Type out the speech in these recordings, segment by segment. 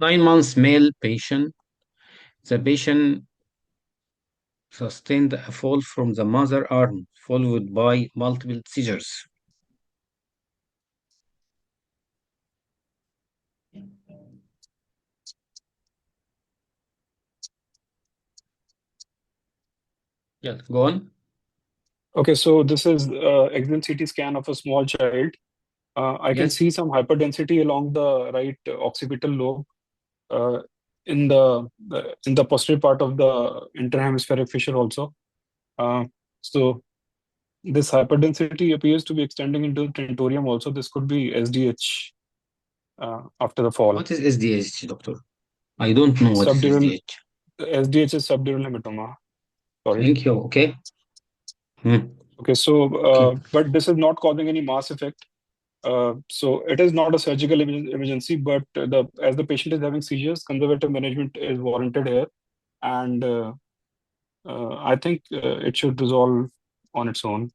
9 months male patient. The patient sustained a fall from the mother arm, followed by multiple seizures. Yeah, go on. Okay, so this is exit CT scan of a small child. I can Yes. see some hyperdensity along the right occipital lobe, uh, in the posterior part of the interhemispheric fissure also. Uh, so this hyperdensity appears to be extending into the tentorium also. This could be SDH after the fall. What is SDH, doctor? I don't know what is Subdural SDH. SDH is subdural hematoma. Sorry. Thank you. Okay. Hmm. Okay, so Okay. but this is not causing any mass effect. So it is not a surgical emergency, but as the patient is having seizures, conservative management is warranted here, and I think it should resolve on its own in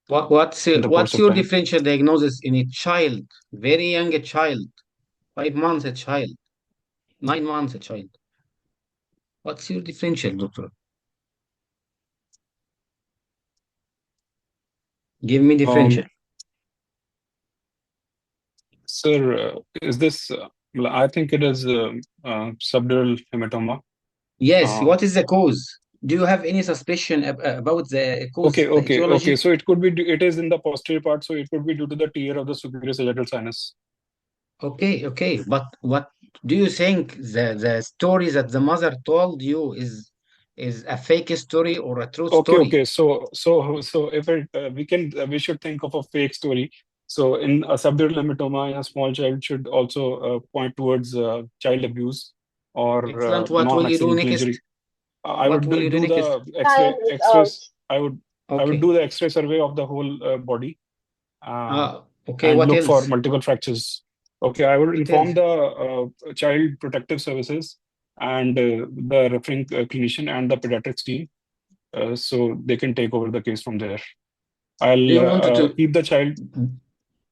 the course What's of your time. differential diagnosis in a child, very young child, 5 months a child, 9 months a child? What's your differential, doctor? Give me differential. Um, Sir, is this? I think it is subdural hematoma. Yes. Uh, What is the cause? Do you have any suspicion about the cause, the okay. etiology? So it could be. It is in the posterior part, so it could be due to the tear of the superior sagittal sinus. Okay, okay. But what do you think the story that the mother told you is a fake story or a true story? Okay. So if it we should think of a fake story. So in a subdural hematoma in a small child should also point towards child abuse or Excellent. What will you do non-accidental next? injury. I What would will you do do next? the X-rays. I would Okay. do the X-ray survey of the whole body Okay. and What look for else? multiple fractures. Okay, I will What inform else? the child protective services and the referring clinician and the pediatrics team, so they can take over the case from there. Do I'll you want to keep the child.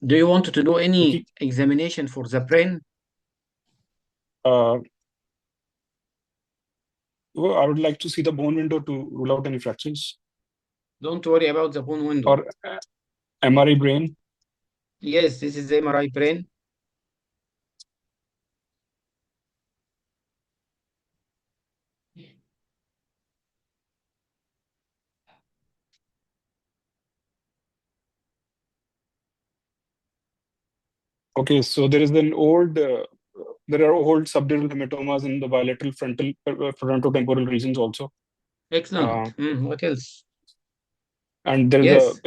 do you want to do any Keep, examination for the brain? uh, well, I would like to see the bone window to rule out any fractures Don't worry about the bone window. or MRI brain. Yes, this is the MRI brain. Okay, so there is an old. There are old subdural hematomas in the bilateral frontotemporal regions also. Uh, Excellent. What else? and there is a Yes,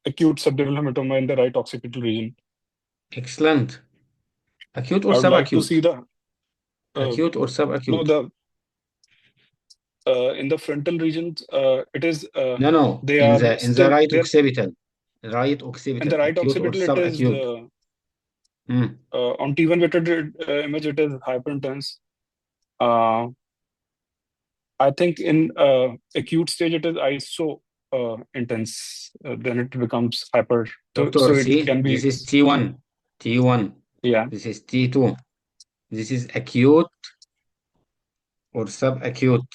acute subdural hematoma in the right occipital region. excellent. Acute or I would like to subacute? see the Acute or no subacute? the in the frontal regions. It is No, no. they In are the still right there occipital. Right in occipital. the right Acute or occipital. It is subacute? Hmm. on T1 weighted image. It is hyperintense. Uh, I think in acute stage it is iso intense. Then it becomes hyper. So Doctor, it see, can this be is T1. T1. yeah. This is T2. This is acute or subacute.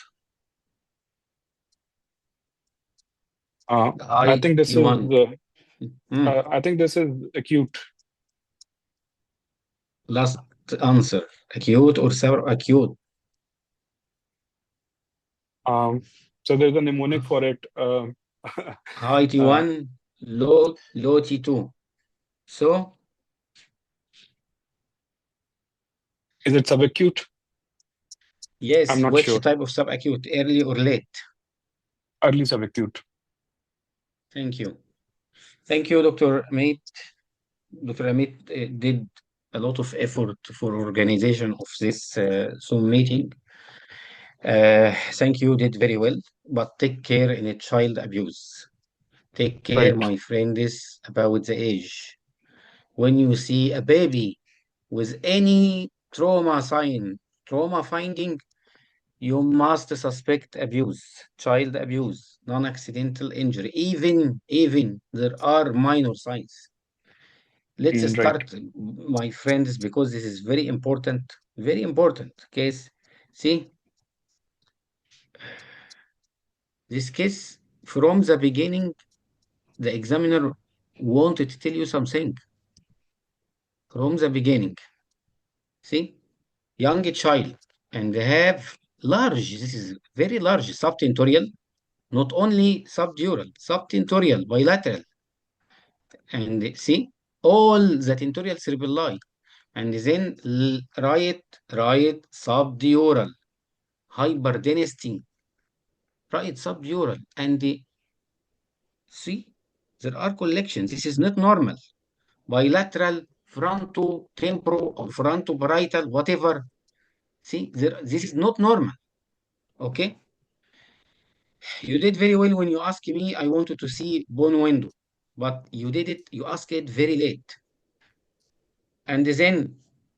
I I think this is T1. Hmm. I think this is acute. Last answer. Acute or subacute? Um, so there's a mnemonic for it. High Uh, T1, low T2. So, is it subacute? I'm yes, not which sure. type of subacute, early or late? Early subacute. Thank you. Thank you, Dr. Amit. Dr. Amit did a lot of effort for organization of this Zoom meeting. Thank you, did very well, but take care in a child abuse. Take care, Right. my friends, about the age. When you see a baby with any trauma sign, trauma finding, you must suspect abuse, child abuse, non-accidental injury. Even there are minor signs. Let's Right. start, my friends, because this is very important. Very important case. See, this case from the beginning, the examiner wanted to tell you something from the beginning. See, young child and they have large, this is very large subtentorial, not only subdural, subtentorial, bilateral, and see all the tentorial cerebelli, and then right subdural, hyperdensity, right subdural, and see there are collections. This is not normal. Bilateral, fronto-temporal or fronto-parietal, whatever. See, this is not normal. Okay, you did very well when you asked me. I wanted to see bone window, but you did it. You asked it very late, and then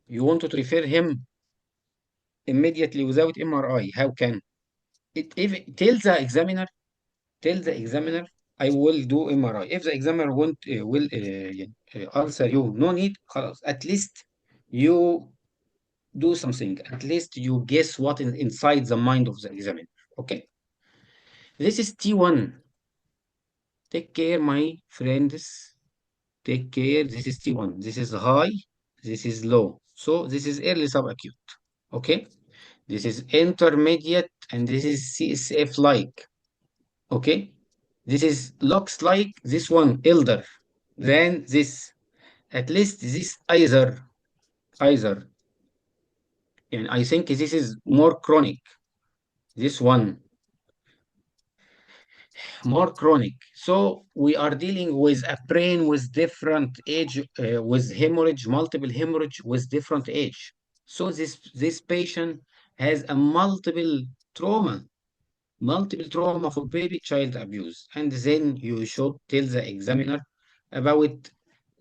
you wanted to refer him immediately without MRI. How can it? If tell the examiner, I will do MRI. If the examiner won't will answer you, no need. خلاص. At least you do something. At least you guess what is inside the mind of the examiner. Okay. This is T1. Take care, my friends. Take care. This is T1. This is high. This is low. So this is early subacute. Okay. This is intermediate and this is CSF like. Okay. This is looks like this one elder than this. At least this either. And I think this is more chronic. This one more chronic. So we are dealing with a brain with different age, with hemorrhage, multiple hemorrhage with different age. So this patient has a multiple trauma for baby child abuse, and then you should tell the examiner about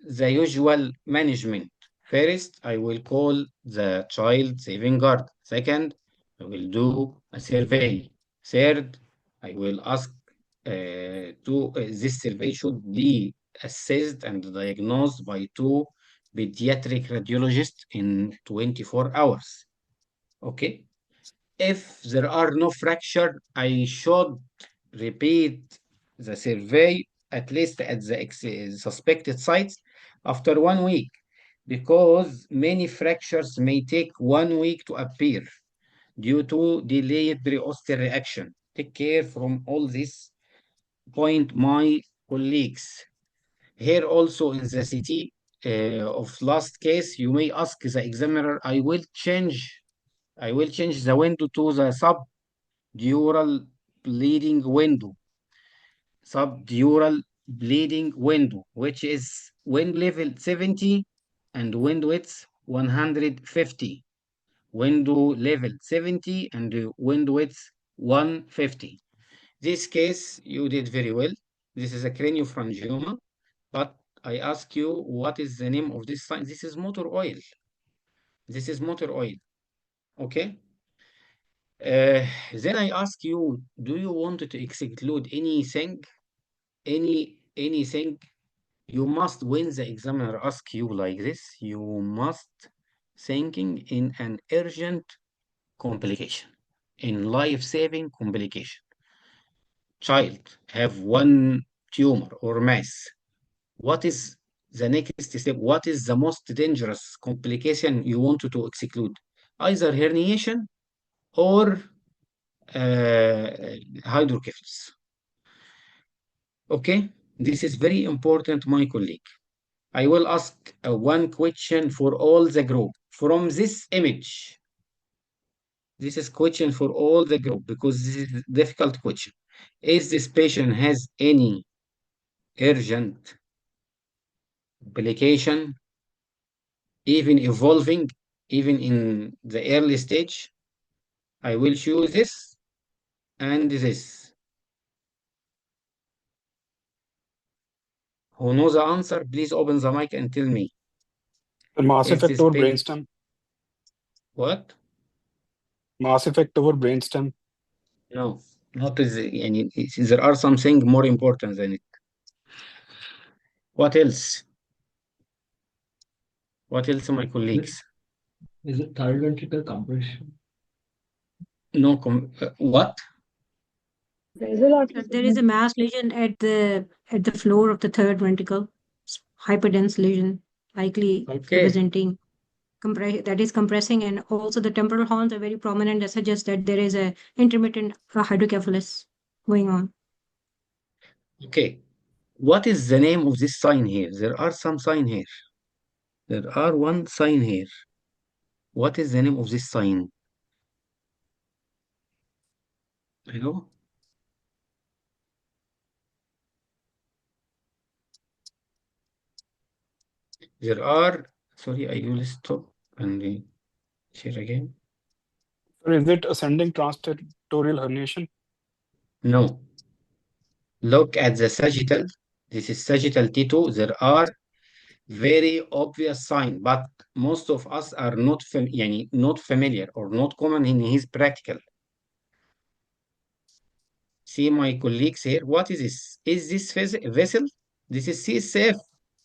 the usual management. First, I will call the child saving guard. Second, I will do a survey. Third, I will ask this survey should be assessed and diagnosed by two pediatric radiologists in 24 hours. Okay. If there are no fracture, I should repeat the survey at least at the suspected sites after 1 week because many fractures may take 1 week to appear due to delayed periosteal reaction. Take care from all this point, my colleagues. Here also in the CT of last case, you may ask the examiner, I will change the window to the subdural bleeding window, which is wind level 70 and wind width 150. Window level 70 and wind width 150. This case, you did very well. This is a craniopharyngioma, but I ask you, what is the name of this sign? This is motor oil. This is motor oil. Okay. Then I ask you, do you want to exclude anything? Anything? You must, when the examiner asks you like this, you must thinking in an urgent complication, in life-saving complication. Child have one tumor or mass. What is the next step? What is the most dangerous complication you want to exclude? Either herniation or hydrocephalus. Okay, this is very important, my colleague. I will ask one question for all the group. From this image, this is question for all the group because this is a difficult question. Is this patient has any urgent complication, even evolving, even in the early stage? I will choose this and this. Who knows the answer, please open the mic and tell me. The mass Is effect this over patient, brainstem. what? Mass effect over brainstem. No, not is, يعني, there are something more important than it. What else? What else, my colleagues? Is it third ventricle compression? No, what? There is a mass lesion at the floor of the third ventricle, hyperdense lesion, likely Okay. representing that is compressing, and also the temporal horns are very prominent that suggests that there is a intermittent hydrocephalus going on. Okay. What is the name of this sign here? There are some sign here. There are one sign here. What is the name of this sign? Hello? There are, sorry, I will stop and share again. Is it ascending transterritorial herniation? No. Look at the sagittal. This is sagittal T2. There are very obvious sign, but most of us are not not familiar or not common in his practical. See my colleagues here. What is this? Is this vessel? This is CSF.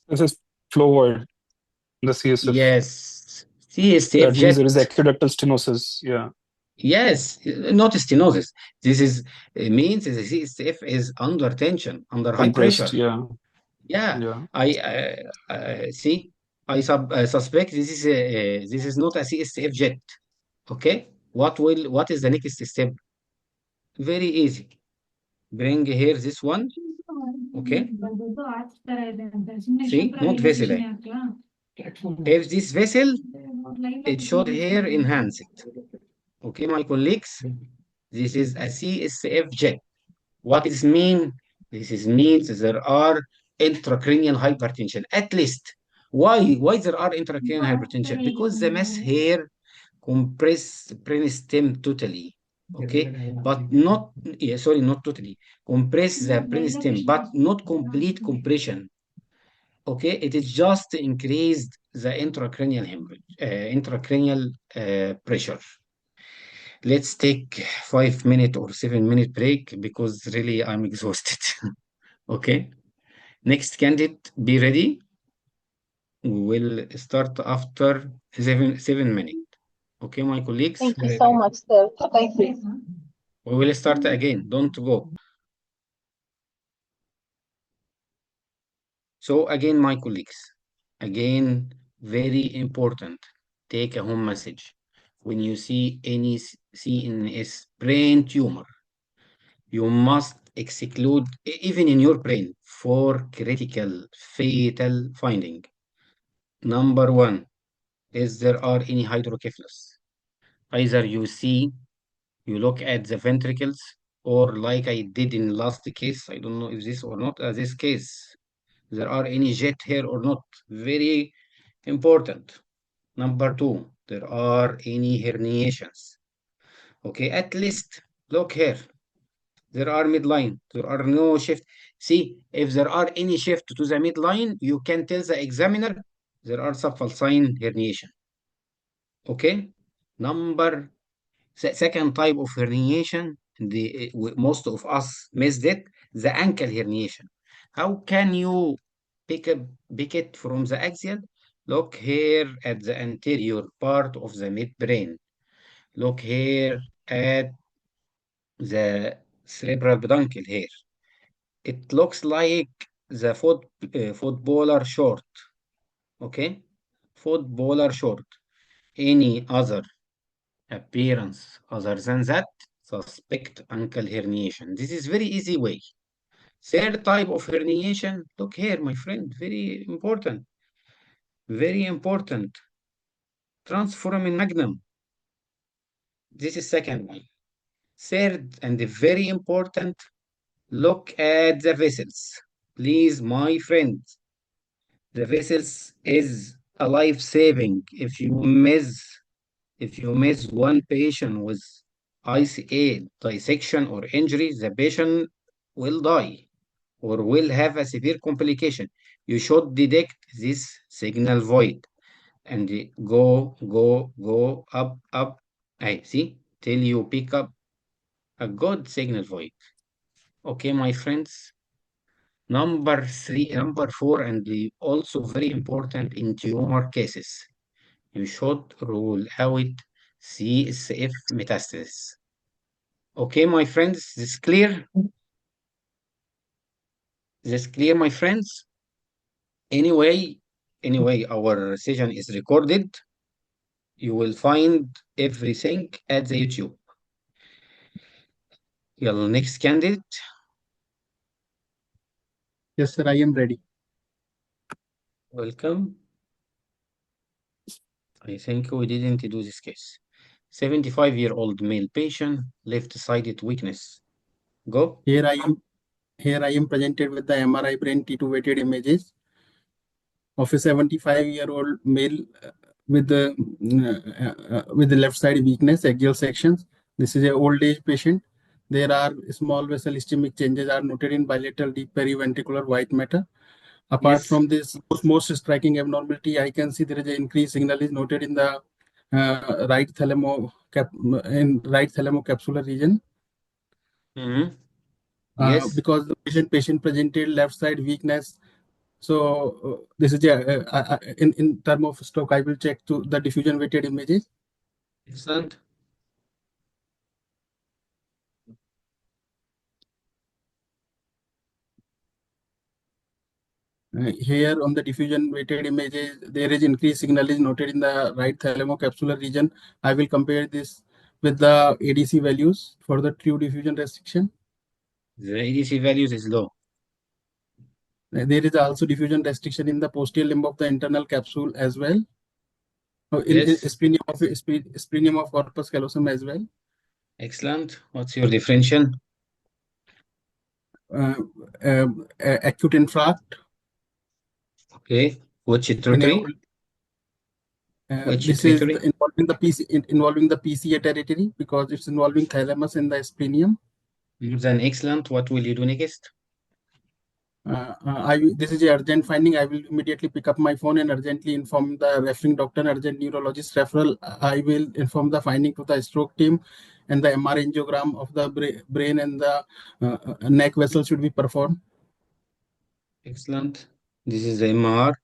This is flow void, the CSF. Yes, CSF That means jet. there is aqueductal stenosis. Yeah. Yes, not stenosis. This is means the CSF is under tension, under high pressure. Compressed. Yeah. Yeah, Yeah. I see. I suspect this is not a CSF jet. Okay, what is the next step? Very easy. Bring here this one. Okay. See, not vessel. If this vessel, it should here enhance it. Okay, my colleagues, this is a CSF jet. What does mean? This is means there are intracranial hypertension, at least. Why there are intracranial hypertension? Because the mass here compress brainstem totally. Okay, but not sorry, not totally. Compress the brainstem, but not complete compression. Okay, it is just increased the intracranial hemorrhage, intracranial pressure. Let's take 5 minute or 7 minute break because really I'm exhausted. Okay. Next candidate, be ready. We will start after 7 minutes. Okay, my colleagues. Thank you so much, sir. Thank you. We will start again. Don't go. So again, my colleagues, again, very important. Take a home message. When you see any CNS brain tumor, you must exclude, even in your brain, for critical, fatal finding. Number one, is there are any hydrocephalus? Either you look at the ventricles, or like I did in last case, I don't know if this or not, this case, there are any jet here or not. Very important. Number two, there are any herniations. Okay, at least look here. There are midline. There are no shift. See, if there are any shift to the midline, you can tell the examiner there are subfalcine herniation. Okay. Second type of herniation, most of us missed it, the ankle herniation. How can you pick it from the axial? Look here at the anterior part of the midbrain. Look here at the cerebral peduncle here. It looks like the footballer short. Okay? Footballer short. Any other appearance other than that, suspect ankle herniation. This is very easy way. Third type of herniation, look here, my friend, very important. Very important. Transforamen magnum. This is second one. Third and very important, look at the vessels. Please, my friend, the vessels is a life-saving. If you miss one patient with ICA dissection or injury, the patient will die or will have a severe complication. You should detect this signal void and go up. I see till you pick up a good signal void. Okay, my friends. Number four, and also very important in tumor cases. you should rule out CSF metastasis. Okay, my friends, this clear? This clear, my friends? Anyway, our session is recorded. You will find everything at the YouTube. Your next candidate. Yes, sir, I am ready. Welcome. I think we didn't do this case. 75-year-old male patient, left-sided weakness. Go. Here I am presented with the MRI brain T2 weighted images of a 75-year-old male with the left side weakness, axial sections. This is a old age patient. There are small vessel ischemic changes are noted in bilateral deep periventricular white matter. Apart Yes. from this most striking abnormality, I can see there is an increased signal is noted in the right thalamocapsular region. Mm-hmm. Yes. Because the patient presented left side weakness. So this is in term of stroke, I will check to the diffusion weighted images. Excellent. Here on the diffusion weighted images, there is increased signal is noted in the right thalamocapsular region. I will compare this with the ADC values for the true diffusion restriction. The ADC values is low. There is also diffusion restriction in the posterior limb of the internal capsule as well. In Yes. splenium of corpus callosum as well. Excellent. What's your differential? Acute infarct. Okay. Which In a, territory? Which this is territory? involving the PCA territory because it's involving thalamus and the splenium. Then excellent. What will you do next? This is a urgent finding. I will immediately pick up my phone and urgently inform the referring doctor, urgent neurologist referral. I will inform the finding to the stroke team, and the MR angiogram of the brain and the neck vessel should be performed. Excellent. This is the MR.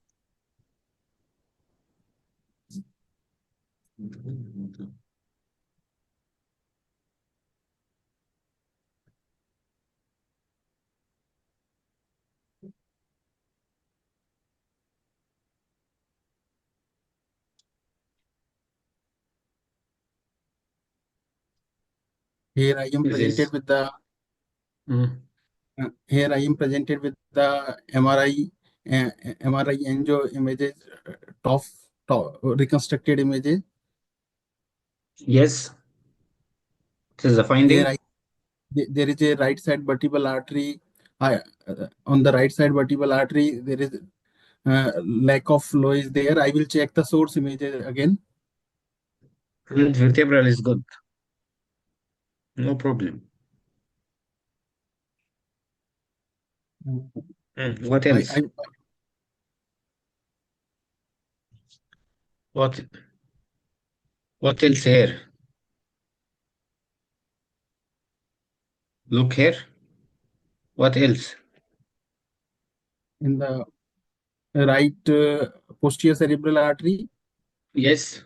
Here I am This presented is with the mm, here I am presented with the MRI angio images, top reconstructed images. yes. This is the finding. There is a right side vertebral artery. On the right side vertebral artery, there is lack of flow is there. I will check the source images again. And vertebral is good. No problem. What else? What else here? Look here. What else? In the right posterior cerebral artery. Yes.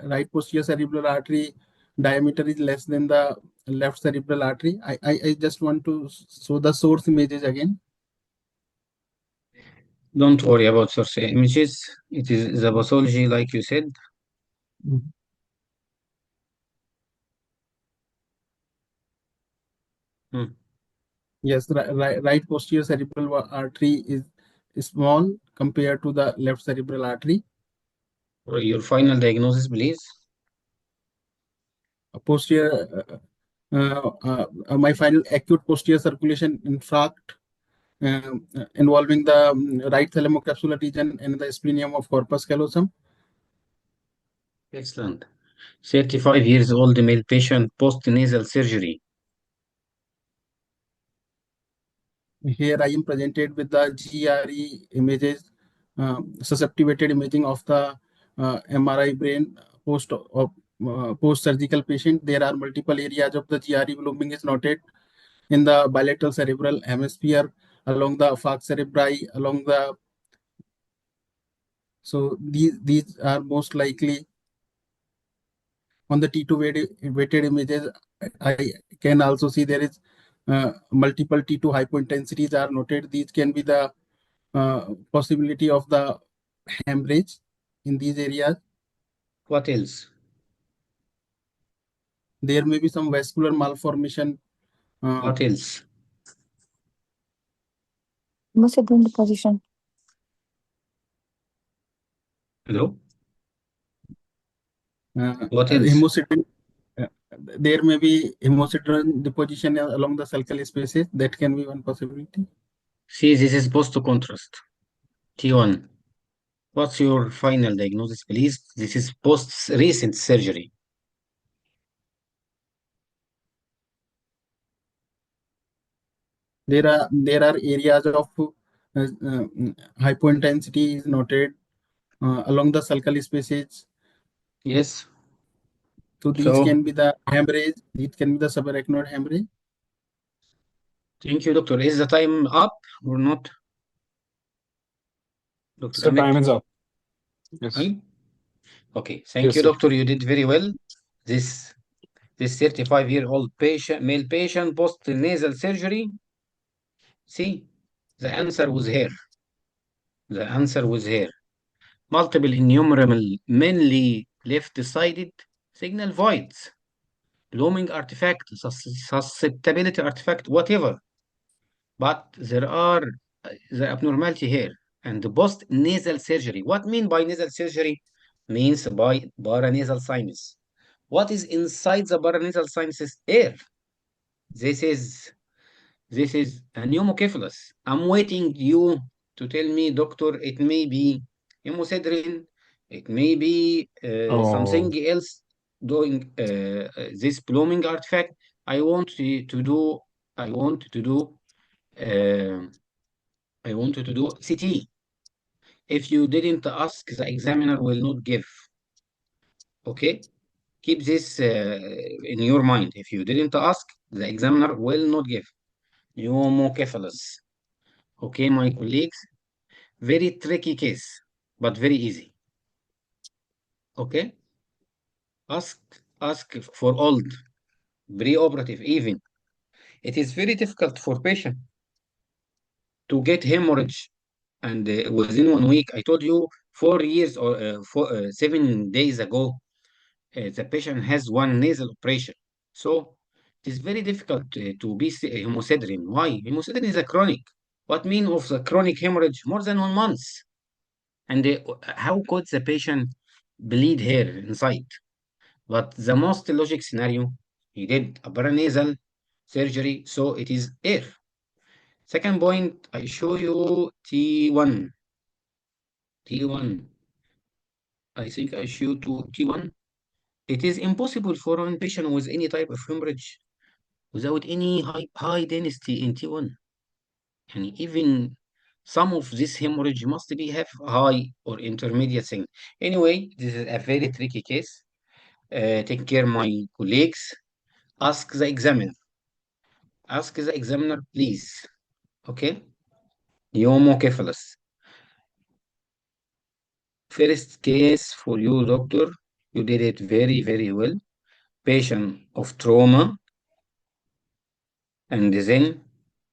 Right posterior cerebral artery diameter is less than the left cerebral artery. I just want to show the source images again. Don't worry about source images. It is the pathology, like you said. Yes, right posterior cerebral artery is small compared to the left cerebral artery. Your final diagnosis, please. Posterior, my final acute posterior circulation infarct involving the right thalamocapsular region and the splenium of corpus callosum. Excellent. 35 years old male patient post-nasal surgery. Here I am presented with the GRE images, susceptivated imaging of the MRI brain post-surgical patient. There are multiple areas of the GRE blooming is noted in the bilateral cerebral hemisphere, along the falx cerebri, along the So these are most likely on the T2 weighted images. I can also see there is multiple T2 hypointensities are noted. These can be the possibility of the hemorrhage in these areas. What else? There may be some vascular malformation. What else? Hemosiderin deposition. Hello? What else? Hemosiderin. There may be hemosiderin deposition along the sulcal spaces. That can be one possibility. See, this is post-contrast. T1. What's your final diagnosis, please? This is post-recent surgery. There are areas of hypointensity is noted along the sulcal spaces. Yes. So these can be the hemorrhage. These can be the subarachnoid hemorrhage. Thank you, doctor. Is the time up or not? Dr. So Amit? time is up. Yes. Right? Okay. Thank Yes, you, sir. doctor. You did very well. This 35-year-old patient, male patient, post-nasal surgery. See, the answer was here. The answer was here. Multiple innumerable, mainly left-sided signal voids, blooming artifact, susceptibility artifact, whatever. But there are the abnormality here and the post-nasal surgery. What mean by nasal surgery? Means by paranasal sinus. What is inside the paranasal sinus is air. This is a pneumocephalus. I'm waiting you to tell me, doctor, it may be hemosiderin, it may be something Oh, else doing this blooming artifact. I want to do uh, I want you to do CT. If you didn't ask, the examiner will not give. Okay? Keep this in your mind. If you didn't ask, the examiner will not give. Pneumocephalus. Okay, my colleagues? Very tricky case, but very easy. Okay? Ask for old, preoperative even. It is very difficult for patient to get hemorrhage. And within 1 week, I told you 4 years or 7 days ago, the patient has one nasal operation. So it is very difficult to be hemosiderin. Why? Hemosiderin is a chronic. What mean of the chronic hemorrhage? More than 1 month. And how could the patient bleed here inside? But the most logic scenario, he did a paranasal surgery, so it is air. Second point, I show you T1. T1. I think I show to T1. It is impossible for one patient with any type of hemorrhage without any high density in T1. And even some of this hemorrhage must be have high or intermediate thing. Anyway, this is a very tricky case. Take care, my colleagues. Ask the examiner. Ask the examiner, please. Okay? Pneumocephalus. First case for you, doctor. You did it very, very well. Patient of trauma. And then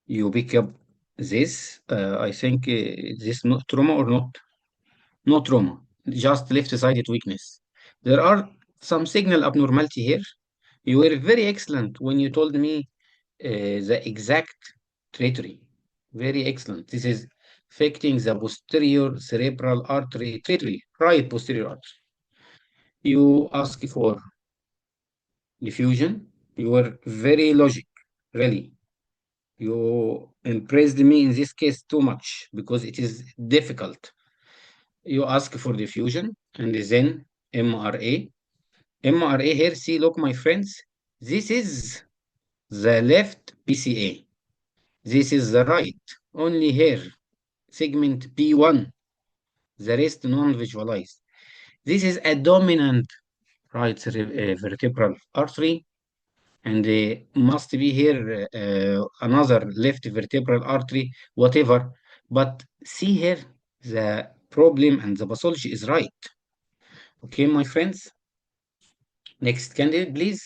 you pick up this. I think this not trauma or not? No trauma. Just left-sided weakness. There are some signal abnormality here. You were very excellent when you told me the exact territory. Very excellent. This is affecting the posterior cerebral artery territory, right posterior artery. You ask for diffusion. You were very logic, really. You impressed me in this case too much because it is difficult. You ask for diffusion and then MRA. MRA here, see, look, my friends, this is the left PCA. This is the right, only here, segment P1, the rest non-visualized. This is a dominant right vertebral artery, and must be here another left vertebral artery, whatever. But see here, the problem and the pathology is right. Okay, my friends. Next candidate, please.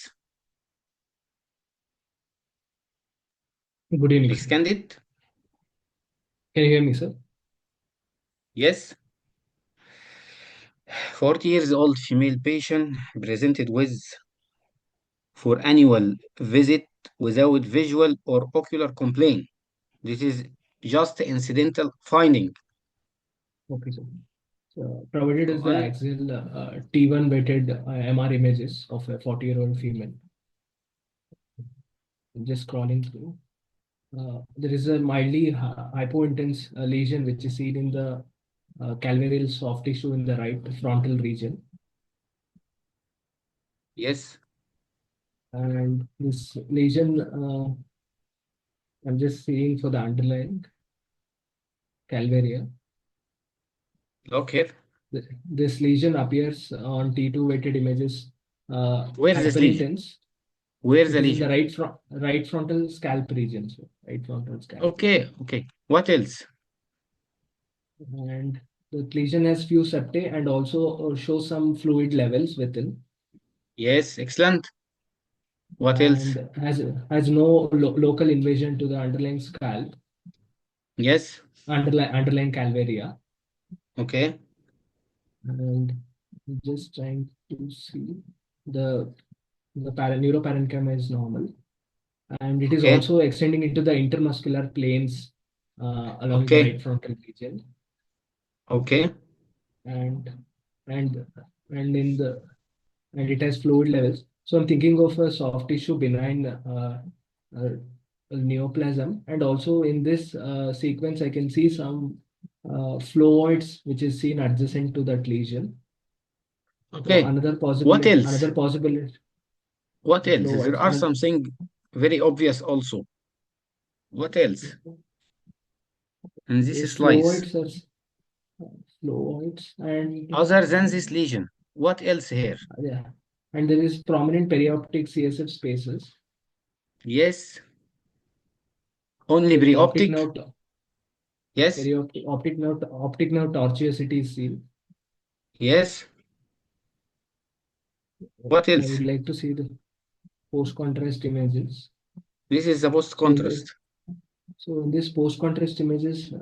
Good evening, Next sir. candidate. Can you hear me, sir? Yes. 40 years old female patient presented with for annual visit without visual or ocular complaint. This is just incidental finding. Okay, sir. So provided is the One, axial T1 weighted MR images of a 40-year-old female. Just scrolling through. There is a mildly hypointense lesion which is seen in the calvarial soft tissue in the right frontal region. yes, And this lesion, I'm just seeing for the underlying calvaria. look here. This lesion appears on T2 weighted images Where's this lesion? hyperintense. Where's It the is in the lesion? right frontal scalp region. So right frontal scalp. Okay, okay. What else? And the lesion has few septae and also shows some fluid levels within. Yes, excellent. What else? And has no local invasion to the underlying scalp, Yes, underlying calvaria. okay, And just trying to see the neuroparenchyma is normal, and it is okay, also extending into the intermuscular planes along the okay, right frontal region. okay, and and in the and it has fluid levels. So I'm thinking of a soft tissue benign neoplasm, and also in this sequence I can see some phloids which is seen adjacent to that lesion. So okay. What else? another possibility, What else? There phloids are something very obvious also. What else? In this slice, phloids are phloids and other than this lesion, what else here? yeah, and there is prominent perioptic CSF spaces Yes, only with pre-optic. Yes, optic nerve tortuosity is seen. yes. What I else? would like to see the post-contrast images. This is the post So in contrast. this post-contrast images,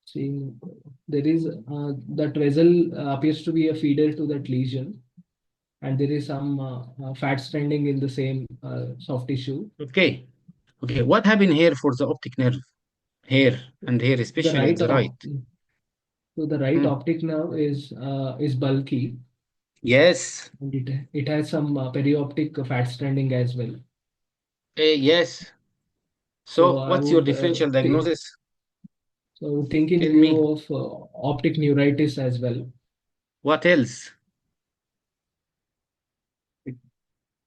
seeing there is that vessel appears to be a feeder to that lesion, and there is some fat stranding in the same soft tissue. Okay, okay. What happened here for the optic nerve? Here and here, The especially at the right. so the right Hmm. optic nerve is bulky, Yes, and it has some perioptic fat stranding as well. yes. So So, I what's your would differential think diagnosis? so. I would think in Tell view me. of optic neuritis as well. What else?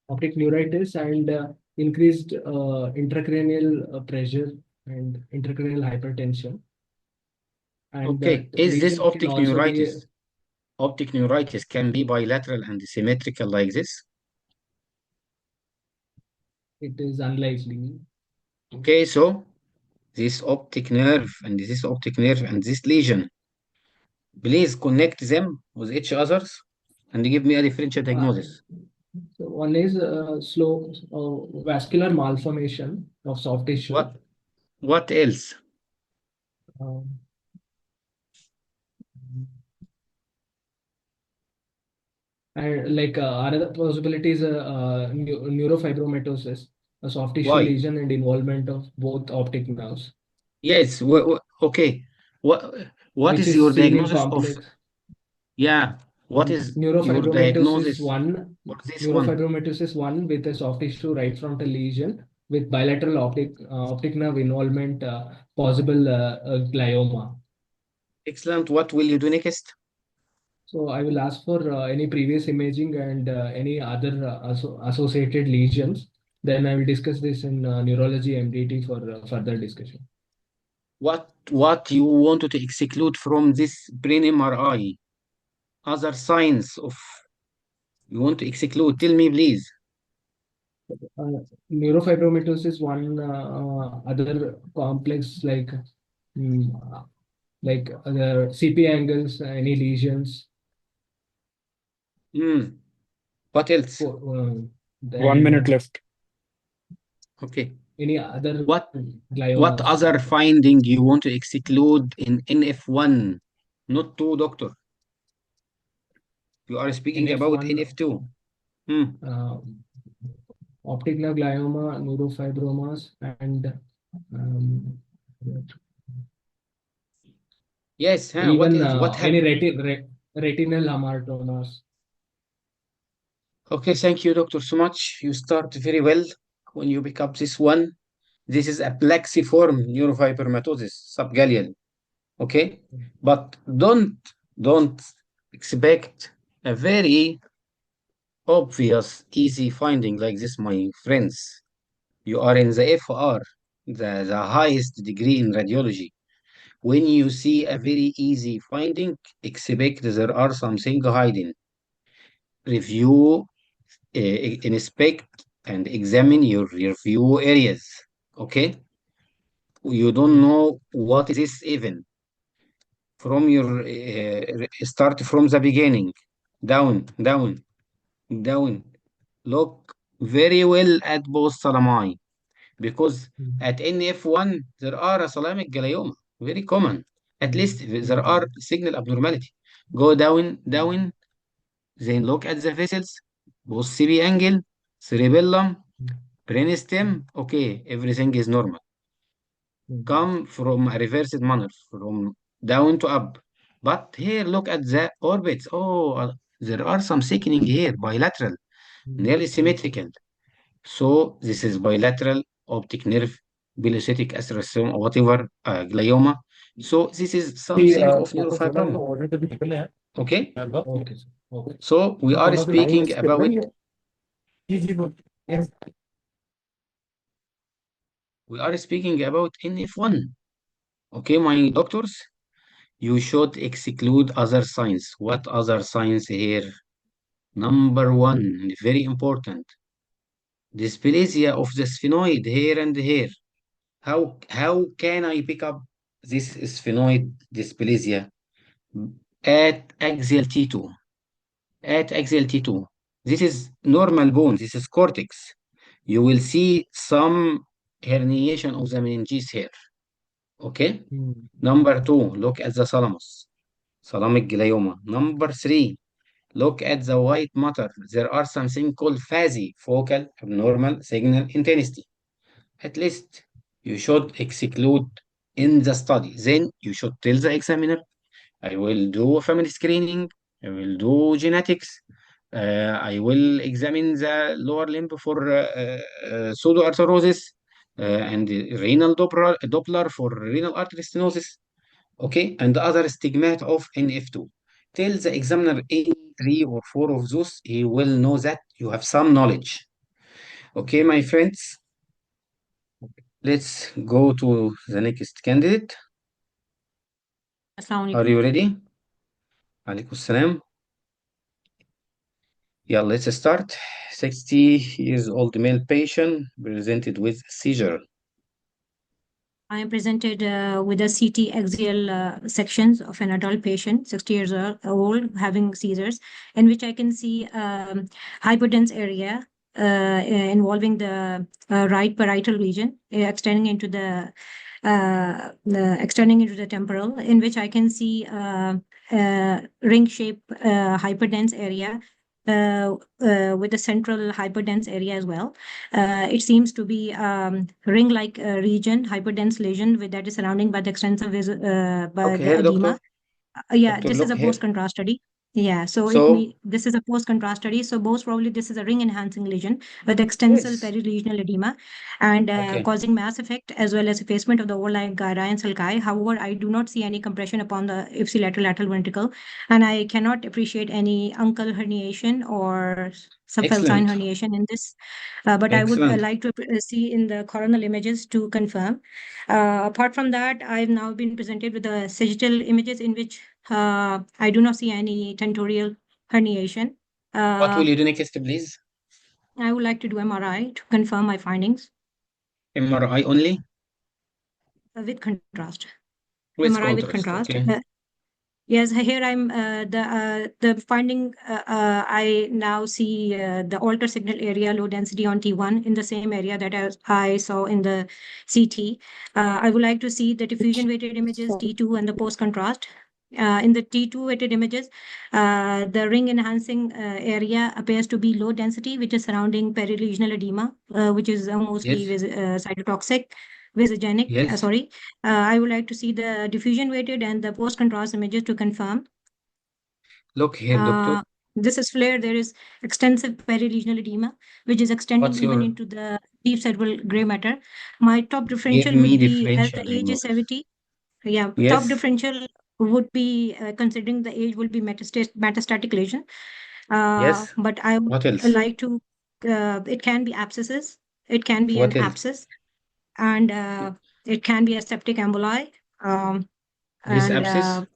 Optic neuritis and increased intracranial pressure and intracranial hypertension. And Okay, that is this lesion can optic also be neuritis? Optic neuritis can be bilateral and symmetrical like this. it is unlikely. Okay, so this optic nerve and this optic nerve and this lesion, please connect them with each others and give me a differential Uh, diagnosis. so one is slow vascular malformation of soft tissue. What else? Um, and like another possibility is neurofibromatosis, a soft tissue Why? lesion and involvement of both optic nerves, Yes, okay. What what which is is your seen in diagnosis of, complex. yeah, what is your Neurofibromatosis diagnosis 1, for this one? neurofibromatosis 1 with a soft tissue right frontal lesion with bilateral optic nerve involvement, possible glioma. Excellent. What will you do next? So I will ask for any previous imaging and any other associated lesions. Then I will discuss this in neurology MDT for further discussion. What you wanted to exclude from this brain MRI? Other signs of you want to exclude? Tell me, please. Neurofibromatosis 1, other complex like mm, like the CP angles, any lesions. What else? One Then minute left. Okay. any other What gliomas. other finding you want to exclude in NF1, not 2, doctor? You are speaking about NF2. Optic nerve glioma, neurofibromas, and yes, what even else? What any retinal hamartomas. Okay, thank you, doctor, so much. You start very well when you pick up this one. This is a plexiform neurofibromatosis, subgaleal. Okay, but don't expect a very obvious, easy finding like this, my friends. You are in the FR, the highest degree in radiology. When you see a very easy finding, expect there are something hiding. Review, inspect, and examine your review areas. Okay? You don't know what is this even. From your start from the beginning, down, down, down. Look very well at both salami, because at NF1 there are a salamic glioma, very common. At least there are signal abnormality. Go down, down, then look at the vessels, both CB angle, cerebellum, brainstem. Okay, everything is normal. Come from a reversed manner, from down to up. But here, look at the orbits. Oh, there are some thickening here, bilateral, nearly symmetrical. So this is bilateral optic nerve, pilocytic atherosclerosis, or whatever, glioma. So this is something of neurofibroma. Okay? Okay. So we are speaking about NF1. Okay, my doctors, you should exclude other signs. What other signs here? Number one, very important, dysplasia of the sphenoid here and here. How can I pick up this sphenoid dysplasia? At axial T2. At axial T2. This is normal bone. This is cortex. You will see some herniation of the meninges here. Okay? Number two, look at the thalamus. Thalamic glioma. Number three, look at the white matter. There are something called FASI, focal abnormal signal intensity. At least you should exclude in the study. Then you should tell the examiner, I will do family screening, I will do genetics, I will examine the lower limb for pseudoarthrosis, and renal Doppler for renal artery stenosis. Okay, and the other stigmata of NF2. Tell the examiner any 3 or 4 of those, he will know that you have some knowledge. Okay, my friends, let's go to the next candidate. Are you ready? Alaikum salam. Yeah, let's start. 60 years old male patient presented with seizure. I am presented with a CT axial sections of an adult patient, 60 years old, having seizures, in which I can see hypodense area involving the right parietal region, extending into the temporal, in which I can see ring-shaped hyperdense area with a central hyperdense area as well. It seems to be ring-like region, hyperdense lesion with that is surrounding by the extensive by Okay, the here, edema. doctor, This is look a here. post-contrast study. Yeah, so this is a post-contrast study. So most probably this is a ring-enhancing lesion with extensive perilesional edema and causing mass effect as well as effacement of the overlying gyri and sulci. However, I do not see any compression upon the ipsilateral lateral ventricle, and I cannot appreciate any uncal herniation or subfalcine herniation in this. But I would like to see in the coronal images to confirm. Apart from that, I've now been presented with the sagittal images in which I do not see any tentorial herniation. What will you do next, please? I would like to do MRI to confirm my findings. MRI only? With contrast. MRI with contrast. Okay. Yes, here I'm the finding. I now see the alter signal area low density on T1 in the same area that I saw in the CT. I would like to see the diffusion weighted images T2 and the post contrast. In the T2 weighted images, the ring enhancing area appears to be low density, which is surrounding perilesional edema, which is mostly cytotoxic. Vasogenic, Yes. I would like to see the diffusion weighted and the post contrast images to confirm. Look here, doctor. This is FLAIR. There is extensive perilesional edema, which is extending even into the deep cerebral gray matter. My top differential would be as the age is 70. Yeah, top differential would be considering the age will be metastatic lesion. But I would like to, it can be abscesses. It can be an abscess. And it can be a septic emboli. This abscess?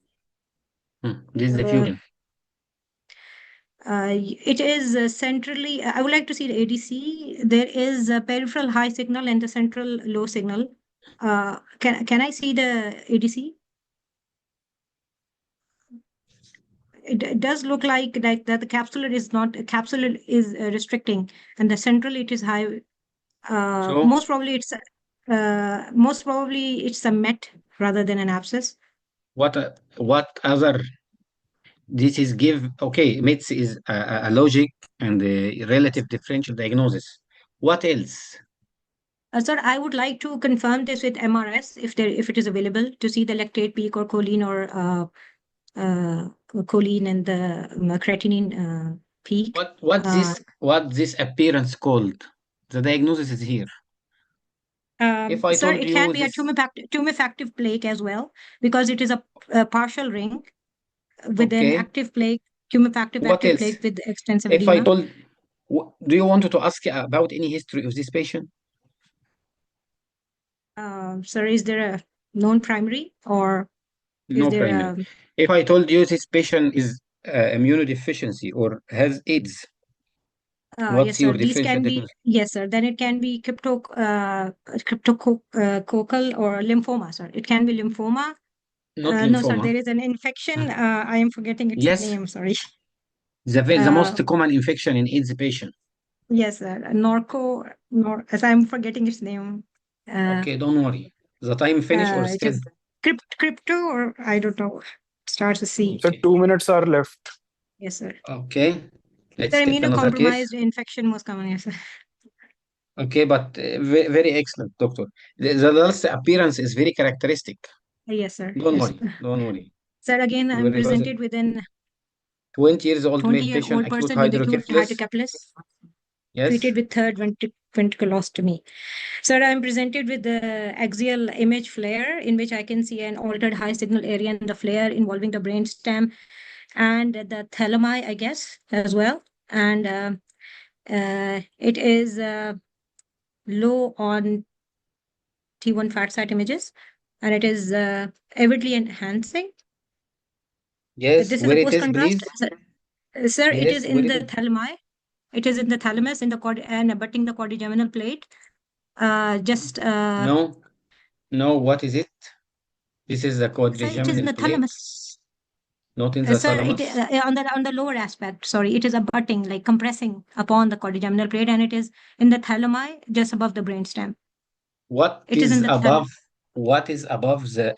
This is diffusion. It is centrally, I would like to see the ADC. There is a peripheral high signal and the central low signal. Can I see the ADC? It does look like that the capsular is not, capsular is restricting, and the central it is high. Most probably it's a met rather than an abscess. What other? This is METS is a logic and a relative differential diagnosis. What else? Sir, I would like to confirm this with MRS if it is available to see the lactate peak or choline or choline and the creatinine peak. What this appearance called? The diagnosis is here. If I sir, told it you can be a tumefactive plaque as well, because it is a partial ring with an active plaque, tumefactive active plaque with extensive edema. If I told, do you want to ask about any history of this patient? Sir, is there a known primary or no primary? If I told you this patient is immunodeficiency or has AIDS, what's your differential diagnosis? Yes, sir. Then it can be cryptococcal or lymphoma, sir. It can be lymphoma. Not lymphoma. No, sir. There is an infection. I am forgetting its name. Sorry. The most common infection in AIDS patient. Yes, sir. As I'm forgetting its name. Okay, don't worry. The time finish or still? Crypto or I don't know. Starts with C. So 2 minutes are left. Yes, sir. Okay. Let's the take another case. immunocompromised infection was coming, yes, sir. Okay, but very excellent, doctor. The last appearance is very characteristic. Yes, sir. Don't worry. Sir, again, I'm presented with an 20 years old male patient, acute hydrocephalus, treated with third ventriculostomy. Sir, I'm presented with the axial image flare, in which I can see an altered high signal area in the flare involving the brainstem and the thalami, I guess, as well. And it is low on T1 fat site images, and it is avidly enhancing. Yes, this is where a it post is, contrast. please. Sir, it is in the thalami. It is in the thalamus, in the and abutting the quadrigeminal plate. No. What is it? This is the quadrigeminal plate. It is in the thalamus. Not in the thalamus. On the lower aspect. Sorry, it is abutting, like compressing upon the quadrigeminal plate, and it is in the thalami, just above the brainstem. What is above the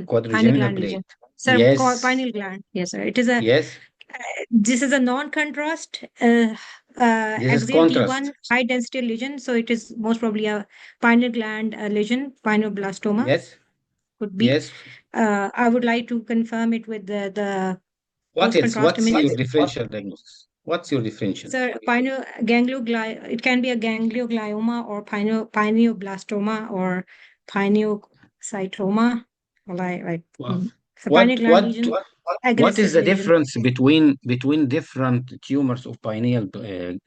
quadrigeminal plate? Sir, pineal gland. Yes, sir. It is a this is a non-contrast axial T1 high density lesion, so it is most probably a pineal gland lesion, pineoblastoma. Yes, could be. Yes. I would like to confirm it with the What's your differential diagnosis? What's your differential? Sir, it can be a ganglioglioma or pineoblastoma or pineocytoma. What is the difference between different tumors of pineal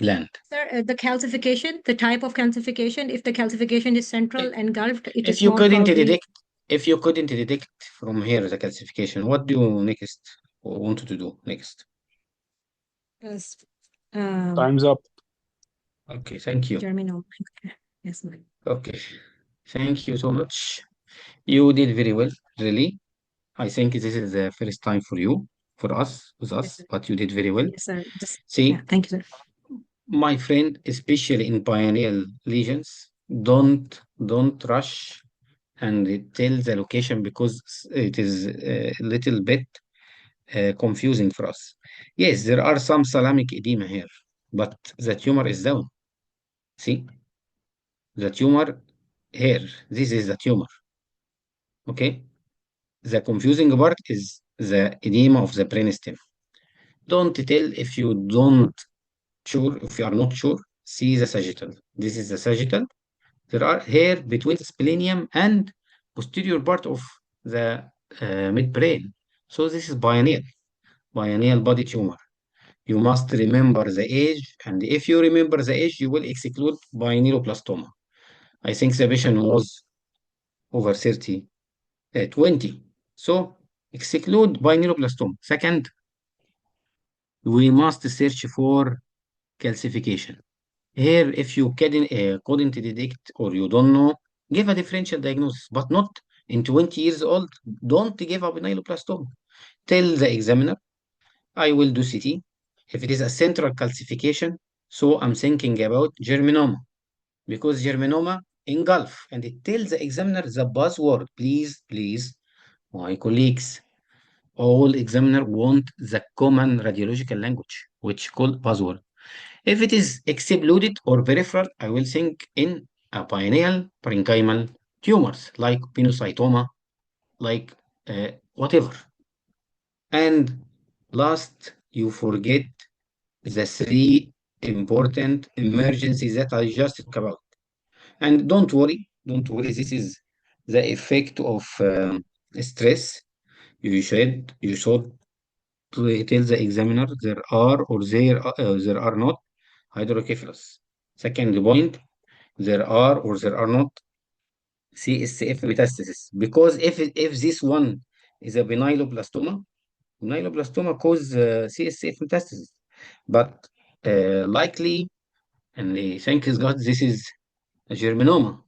gland? Sir, the calcification, the type of calcification. If the calcification is central engulfed, it is If you couldn't detect from here the calcification, what do you next or want to do next? Yes. Time's up. Okay, thank you. Jeremy, no. Yes, ma'am. Okay, thank you so much. You did very well, really. I think this is the first time for you, for us, with Yes, us, sir. but you did very well. Yes, sir. Just, yeah, See, thank you, sir. my friend, especially in pineal lesions, don't rush and tell the location because it is a little bit confusing for us. Yes, there are some thalamic edema here, but the tumor is down. See, the tumor here, this is the tumor. Okay, the confusing part is the edema of the brainstem. Don't tell if you don't sure, if you are not sure, see the sagittal. This is the sagittal. There are hair between the splenium and posterior part of the midbrain. So this is biennial body tumor. You must remember the age, and if you remember the age, you will exclude biennialoblastoma. I think the patient was over 30, 20. So exclude biennialoblastoma. Second, we must search for calcification. Here, if you couldn't detect or you don't know, give a differential diagnosis, but not in 20 years old. Don't give up nyloblastoma. Tell the examiner, I will do CT. If it is a central calcification, so I'm thinking about germinoma, because germinoma engulf, and it tells the examiner the buzzword. Please, please, my colleagues, all examiner want the common radiological language, which called buzzword. If it is exploded or peripheral, I will think in a pineal parenchymal tumors like pinocytoma, like whatever. And last, you forget the three important emergencies that I just talked about. And don't worry, this is the effect of stress. You should tell the examiner there are or there are not hydrocephalus. Second point, there are or there are not CSF metastasis. Because if this one is a benyloblastoma cause CSF metastasis. But likely, and thank God, this is a germinoma.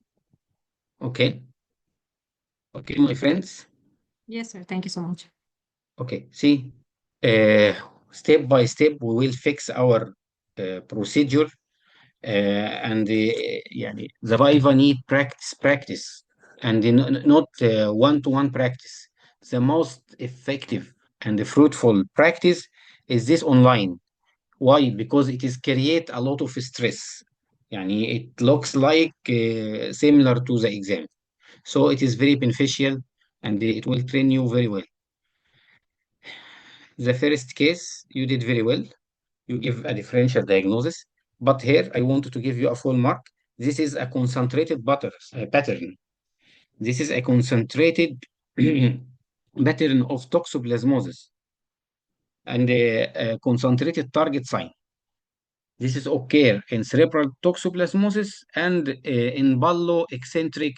Okay, okay, my friends. Yes, sir. Thank you so much. Okay, see, uh, step by step, we will fix our procedure. And يعني the Viva need practice and not one-to-one practice. The most effective and fruitful practice is this online. Why? Because it is create a lot of stress. يعني it looks like similar to the exam. So it is very beneficial and it will train you very well. The first case, you did very well. You give a differential diagnosis. But here, I wanted to give you a full mark. This is a concentrated pattern. This is a concentrated pattern of toxoplasmosis and a concentrated target sign. This is occur in cerebral toxoplasmosis and in bulloeccentric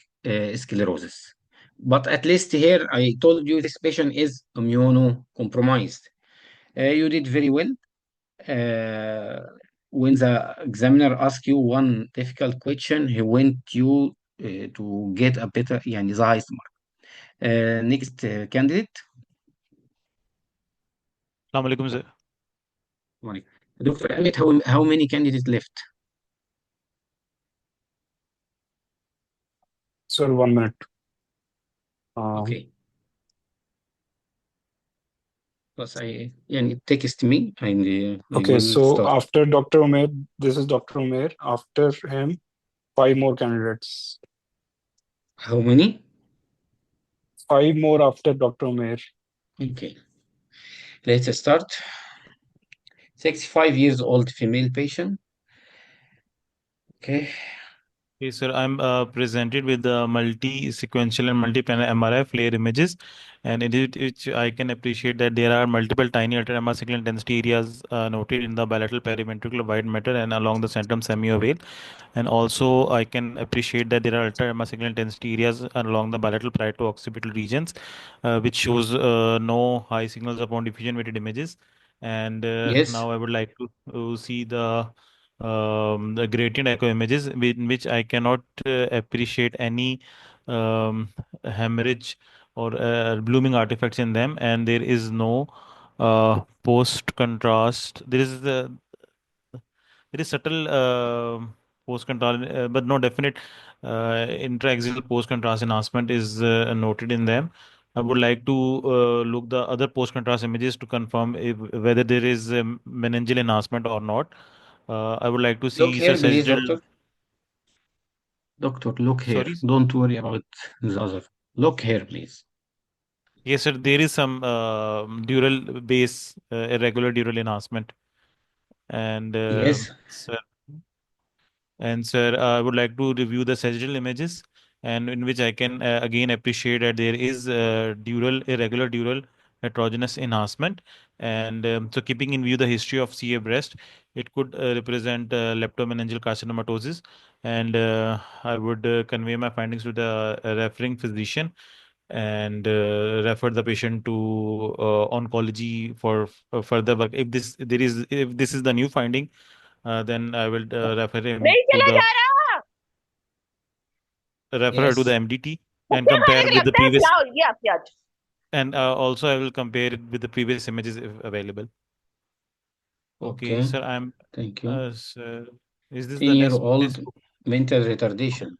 sclerosis. But at least here, I told you this patient is immunocompromised. You did very well. uh, when the examiner asks you one difficult question, he went you to get a better, يعني the highest mark. Next candidate. Assalamu alaikum, sir. Morning. Dr. Amit, how many candidates left? Sir, 1 minute. Okay. Plus يعني text me and I Okay, will so start. after Dr. Umair, this is Dr. Umair. After him, 5 more candidates. How many? 5 more after Dr. Umair. Okay. Let's start. 65 years old female patient. Okay. Okay, sir, I'm presented with the multi-sequential and multi-planar MRI flare images, and in it, which I can appreciate that there are multiple tiny altered MR signal intensity areas noted in the bilateral periventricular white matter and along the centrum semi-ovale. And also, I can appreciate that there are altered MR signal intensity areas along the bilateral parieto-occipital regions, which shows no high signals upon diffusion-weighted images. And Yes. now I would like to see the gradient echo images in which I cannot appreciate any hemorrhage or blooming artifacts in them, and there is no post contrast. There is subtle post contrast, but no definite intraaxial post contrast enhancement is noted in them. I would like to look the other post contrast images to confirm whether there is meningeal enhancement or not. I would like to Look see, sir, here, please, sagittal. doctor. Doctor, look here. Sorry. Don't worry about the other. Look here, please. Yes, sir. There is some dural base, irregular dural enhancement, and Yes. sir, I would like to review the sagittal images, and in which I can again appreciate that there is irregular dural heterogeneous enhancement. And so, keeping in view the history of CA breast, it could represent leptomeningeal carcinomatosis. And I would convey my findings to the referring physician and refer the patient to oncology for further work. If this is the new finding, then I will refer her to the Yes. MDT and compare with the previous. Yes, yes. And also I will compare it with the previous images if available. Okay, Okay. sir, I'm. Thank you. Sir, is this the next? 10-year-old mental retardation.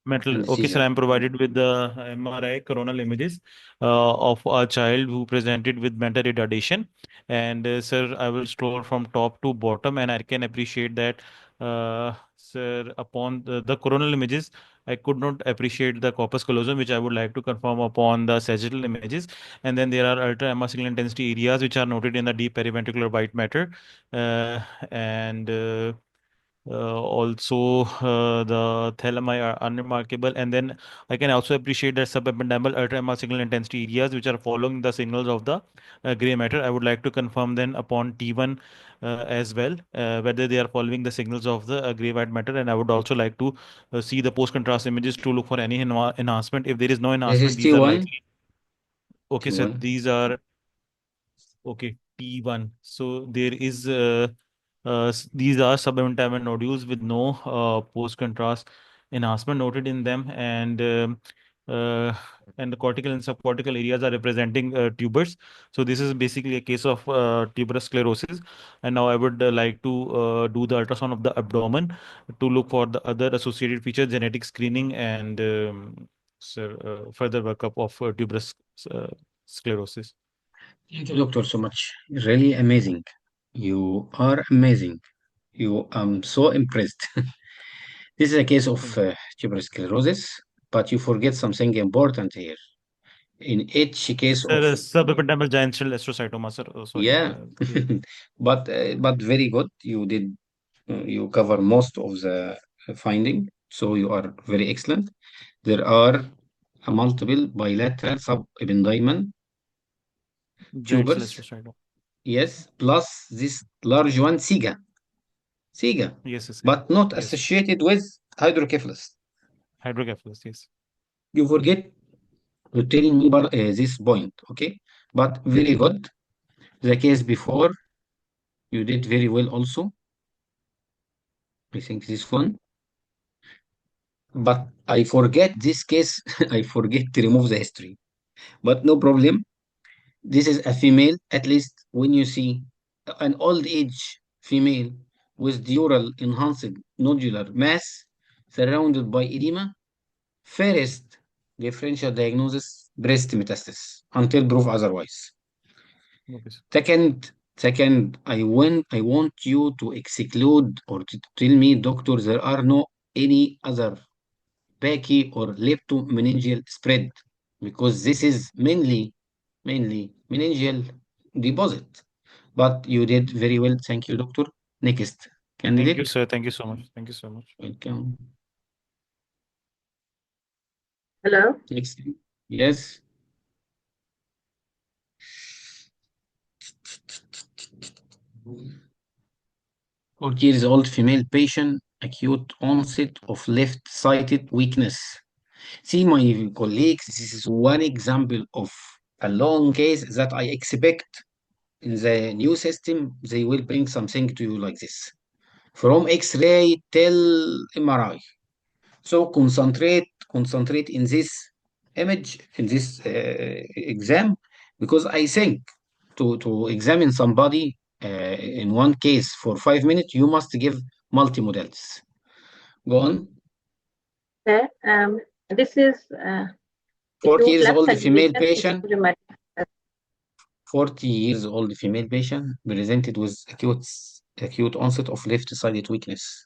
Mental. And Okay, sir, seizure. I'm provided with the MRI coronal images of a child who presented with mental retardation. And sir, I will scroll from top to bottom, and I can appreciate that, sir, upon the coronal images, I could not appreciate the corpus callosum, which I would like to confirm upon the sagittal images. And then there are ultra MR signal intensity areas which are noted in the deep periventricular white matter. And also the thalami are unremarkable, and then I can also appreciate that subepidermal ultra signal intensity areas which are following the signals of the gray matter. I would like to confirm then upon T1 as well, whether they are following the signals of the gray white matter. And I would also like to see the post contrast images to look for any enhancement. If there is no This enhancement, is these are T1. likely. Okay, so T1. these are okay. T1. So there is these are subabdominal nodules with no post-contrast enhancement noted in them, uh, and the cortical and subcortical areas are representing tubers. So this is basically a case of tuberous sclerosis. And now I would like to do the ultrasound of the abdomen to look for the other associated features, genetic screening, and further workup of tuberous sclerosis. Thank you, doctor, so much. Really amazing. You are amazing. I'm so impressed. This is a case of Thank you. tuberous sclerosis, but you forget something important here. In each case Sir, of subependymal giant cell astrocytoma, sir. Oh, sorry. yeah, but very good. You did you cover most of the finding, so you are very excellent. There are a multiple bilateral subependymal Giant cell tubers, astrocytoma. yes, plus this large one, SIGA, Yes, yes, yes. but not Yes. associated with hydrocephalus. Hydrocephalus, yes. You forget to tell me this point, okay? But very good. The case before, you did very well also. I think this one. But I forget this case. I forget to remove the history. But no problem. This is a female, at least when you see an old age female with dural enhanced nodular mass surrounded by edema, first differential diagnosis breast metastasis until proof otherwise. Okay, sir. Second, I want you to exclude or to tell me, doctor, there are no any other Pachy or leptomeningeal spread because this is mainly meningeal deposit. But you did very well. Thank you, doctor. Next Thank you, candidate. sir. Thank you so much. Thank you so much. Welcome. Hello. Next. Yes. 40 years old female patient, acute onset of left-sided weakness. See, my colleagues, this is one example of a long case that I expect in the new system, they will bring something to you like this. From X-ray till MRI. So concentrate in this image, in this exam, because I think to examine somebody in one case for 5 minutes, you must give multimodals. Go on. Okay. This is 40 acute years left old side female weakness patient. rheumatic. 40 years old female patient presented with acute onset of left-sided weakness.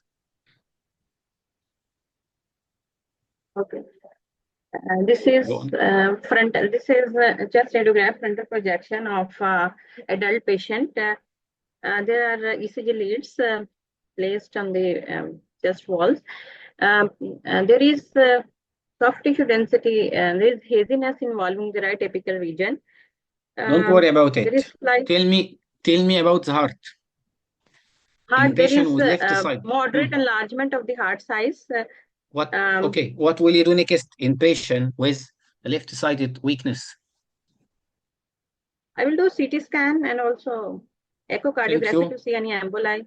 Okay. This is frontal. This is chest radiograph frontal projection of adult patient. There are ECG leads placed on the chest walls. There is soft tissue density. There is haziness involving the right apical region. Don't worry about it. There is like Tell me about the heart. heart. There Patient is with left side. moderate enlargement of the heart size. What? Okay. What will you do next in patient with left-sided weakness? I will do CT scan and also echocardiography to see any emboli.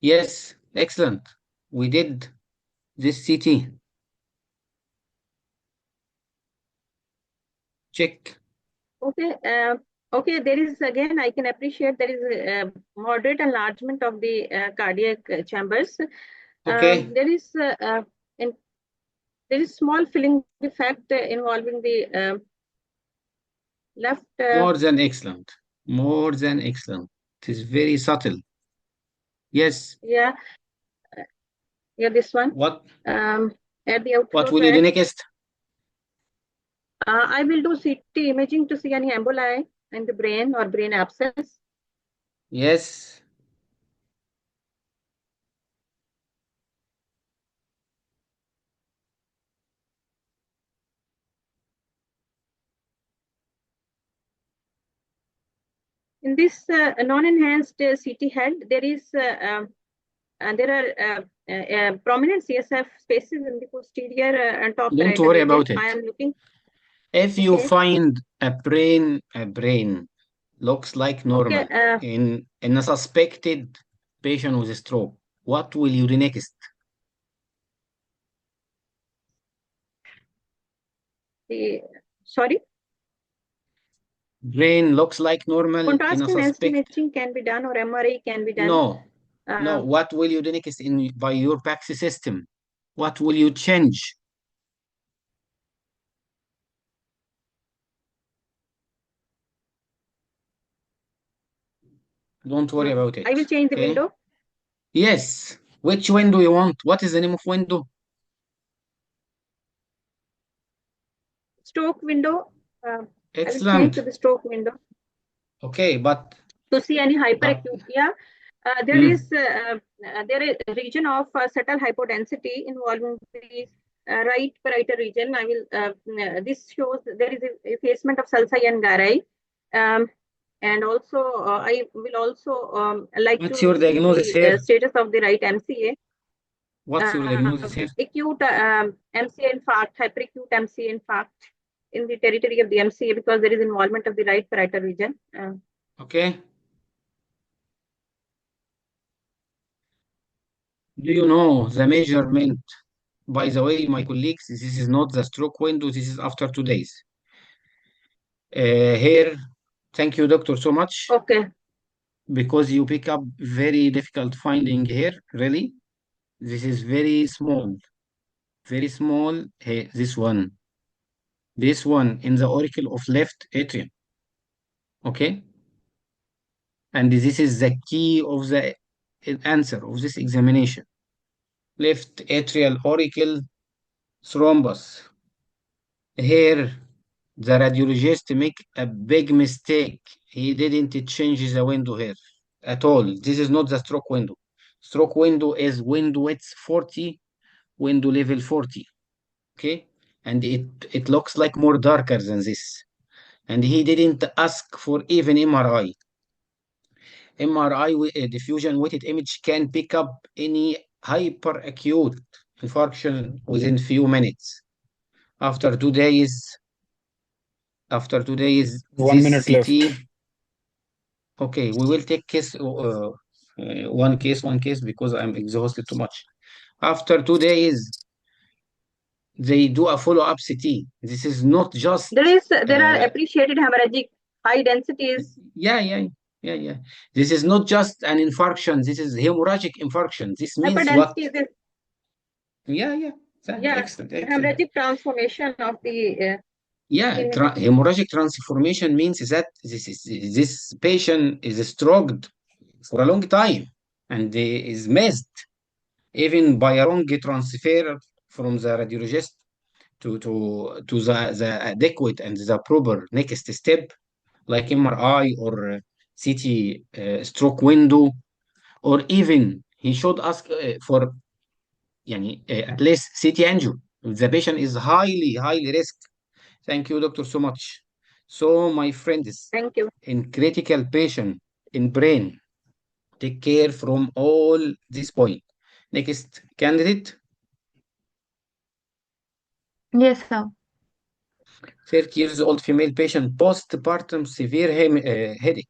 Yes, excellent. We did this CT. Check. Okay. Okay. There is again. I can appreciate there is a moderate enlargement of the cardiac chambers. Okay. There is small filling defect involving the left. More than excellent. More than excellent. It is very subtle. Yes. Yeah. Yeah. This one. What? At the outflow. What will you do next? I will do CT imaging to see any emboli in the brain or brain abscess. Yes. In this non-enhanced CT head, there are prominent CSF spaces in the posterior and top. Don't worry about it. I am looking. If you find a brain looks like normal in a suspected patient with a stroke, what will you do next? Sorry? Brain looks like normal Contrast in a suspect. imaging can be done or MRI can be done. No. What will you do next by your PACS system? What will you change? Don't worry about it. I will change the window. Yes. Which window you want? What is the name of window? Stroke window. Excellent. I will change to the stroke window. Okay, but to see any hyperacute. Yeah. There is a region of subtle hypodensity involving the right parietal region. I will. This shows there is effacement of sulci and gyri, and also I will also like what's to your diagnosis see here? The status of the right MCA. What's your diagnosis here? Acute MCA infarct, hyperacute MCA infarct in the territory of the MCA because there is involvement of the right parietal region. Okay. Do you know the measurement? By the way, my colleagues, this is not the stroke window. This is after 2 days. Here, thank you, doctor, so much. Okay. Because you pick up very difficult finding here, really. This is very small. Very small. Hey, this one. This one in the auricle of left atrium. Okay. And this is the key of the answer of this examination. Left atrial auricle thrombus. Here, the radiologist make a big mistake. He didn't change the window here at all. This is not the stroke window. Stroke window is window width 40, window level 40. Okay, and it looks like more darker than this. And he didn't ask for even MRI. MRI diffusion weighted image can pick up any hyperacute infarction within few minutes. After 2 days, 1 minute left. Okay, we will take one case because I'm exhausted too much. After 2 days, they do a follow-up CT. This is not just there are appreciated hemorrhagic high densities. Yeah. This is not just an infarction. This is hemorrhagic infarction. This means what? Yeah. Excellent. Hemorrhagic transformation of the hemorrhagic transformation means that this patient is stroked for a long time and is missed even by a wrong transfer from the radiologist to the adequate and the proper next step, like MRI or CT stroke window, or even he should ask for at least CT angio if the patient is highly risk. Thank you, doctor, so much. So, my friends, thank you. In critical patient in brain, take care from all this point. Next candidate. Yes, sir. 30 years old female patient, postpartum severe headache.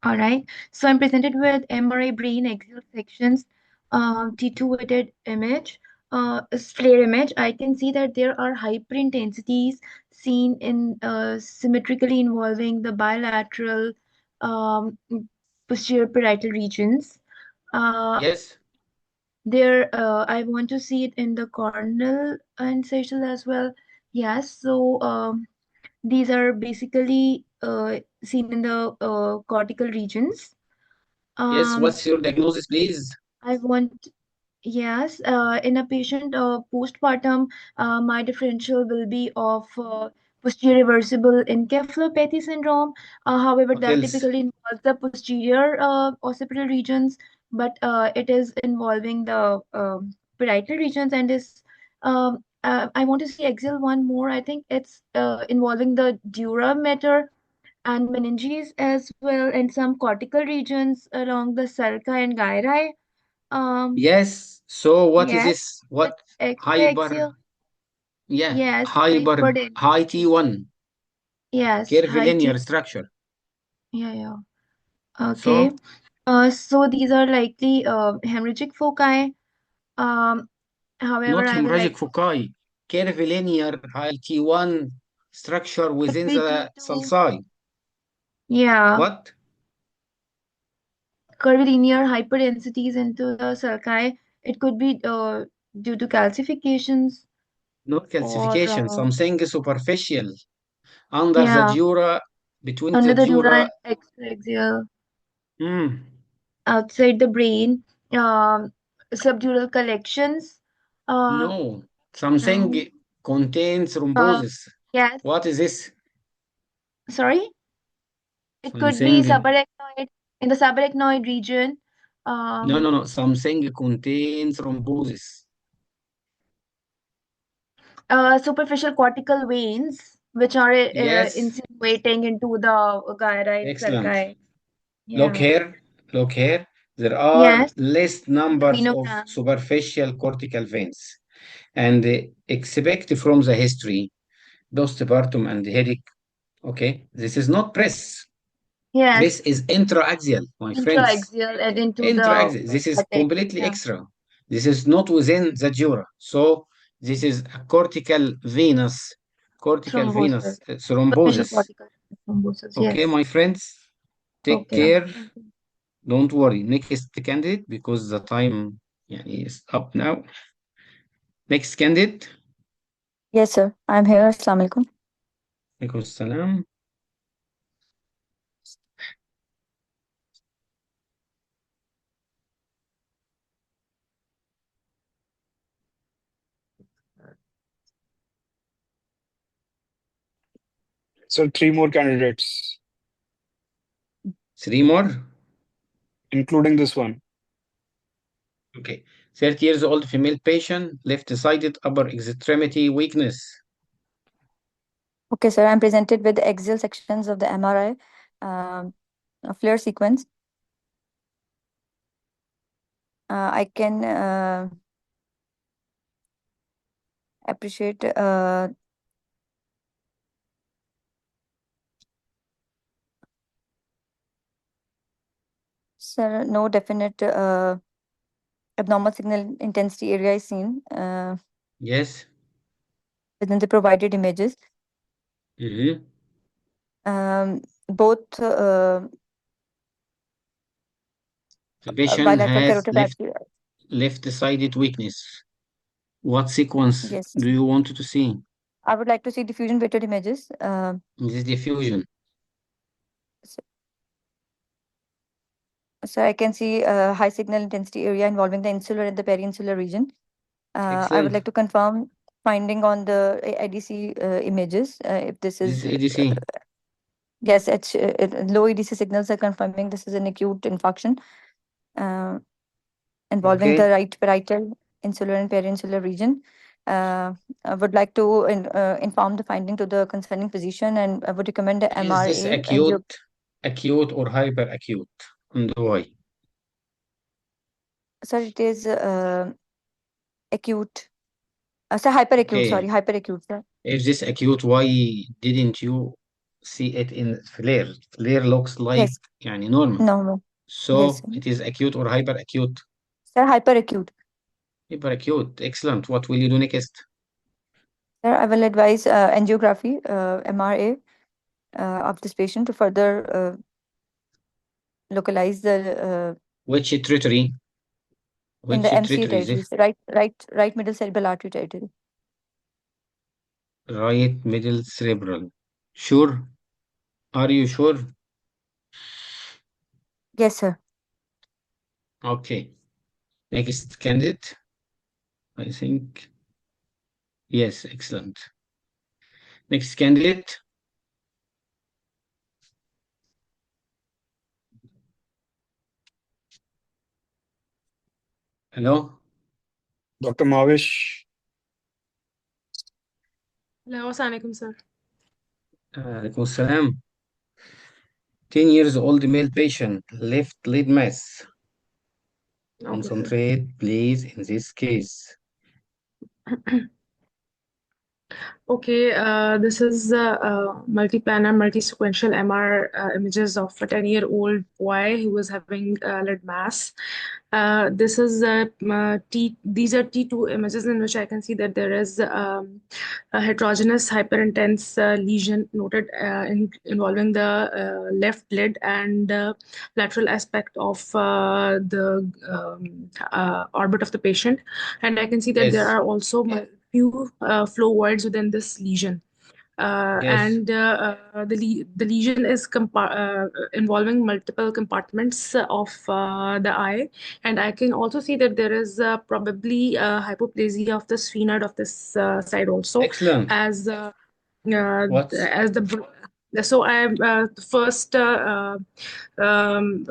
All right. So I'm presented with MRI brain axial sections, T2-weighted image, flare image. I can see that there are hyperintensities seen in symmetrically involving the bilateral posterior parietal regions. Yes. There, I want to see it in the corneal and sagittal as well. Yes. So these are basically seen in the cortical regions. Yes, what's your diagnosis, please? I want, yes, in a patient postpartum, my differential will be of posterior reversible encephalopathy syndrome. However, What that else? typically involves the posterior occipital regions, but it is involving the parietal regions and is. I want to see axial one more. I think it's involving the dura mater and meninges as well, and some cortical regions along the sulci and gyri. Yes. So what is Yes, this? What hyper? extraaxial. Yeah, Yes, hyper high T1 yes, high curvilinear T. structure. Yeah. Okay. So So these are likely hemorrhagic foci. However, not I will hemorrhagic like foci, curvilinear high T1 structure could within be due the to sulci. yeah What? curvilinear hyperdensities into the sulci. It could be due to calcifications Not or calcification, something superficial under the yeah dura, between the under the dura dura. and extraaxial. Mm, Outside the brain, subdural collections. Uh, no, something no. contains thrombosis. Yes. What is this? Sorry. It could be Something. subarachnoid in the subarachnoid region. No. Something contains thrombosis. Superficial cortical veins, which are Yes. insinuating into the gyri and Excellent. sulci. Look Yeah. here. Look here. There are Yes. less The numbers of venogram. superficial cortical veins. And expect from the history, postpartum and headache. Okay. This is not press. Yes. Press is intraaxial, my friends. Intraaxial and into the Intraaxial. This is cortex. completely Yeah. extra. This is not within the dura. So this is a cortical venous Thrombosis. Superficial thrombosis. cortical thrombosis. Okay, Yes. my friends, take Okay. care. Don't worry. Next candidate, because the time is up now. Next candidate. Yes, sir. I'm here. Assalamu alaikum. Alaikum salam. So 3 more candidates, 3 more. including this one. Okay. 30 years old female patient, left-sided upper extremity weakness. Okay, sir. I'm presented with the axial sections of the MRI flare sequence. I can appreciate sir, no definite abnormal signal intensity area is seen. Yes. within the provided images. Both The patient bilateral has carotid artery. left-sided weakness. What sequence Yes, do you want to see? I would like to see diffusion weighted images. This diffusion. So I can see a high signal intensity area involving the insular and the peri-insular region. I would Excellent. like to confirm finding on the IDC images. If this This is is ADC. yes, low EDC signals are confirming this is an acute infarction involving the Okay. right parietal, insular, and peri-insular region. I would like to inform the finding to the concerning physician, and I would recommend the Is this MRA angio. acute or hyperacute? And why? Sorry, it is acute. So hyperacute. Sorry, Okay. hyperacute, sir. If this acute, why didn't you see it in flare? Flare looks like Yes. normal. No. So Yes, sir. it is acute or hyperacute? Sir, hyperacute. Hyperacute. Excellent. What will you do next? Sir, I will advise angiography, MRA, of this patient to further localize the Which territory? in the Which MCA territory is it? territories, right middle cerebral artery territory. Right middle cerebral. Sure? Are you sure? Yes, sir. Okay. Next candidate. I think. Yes, excellent. Next candidate. Hello? Dr. Mavish. Hello, Assalamualaikum, sir. Alaikum salam. 10 years old male patient, left lid mass. Okay, sir. Concentrate, please, in this case. Okay, this is multi-planar, multi-sequential MR images of a 10-year-old boy who was having lead mass. These are T2 images in which I can see that there is a heterogeneous hyperintense lesion noted involving the left lid and lateral aspect of the orbit of the patient. And I can see that there Yes. are also few flow voids within this lesion. Yes. And the lesion is involving multiple compartments of the eye, and I can also see that there is probably hypoplasia of the sphenoid of this side also. Excellent. As What? as the so I am the first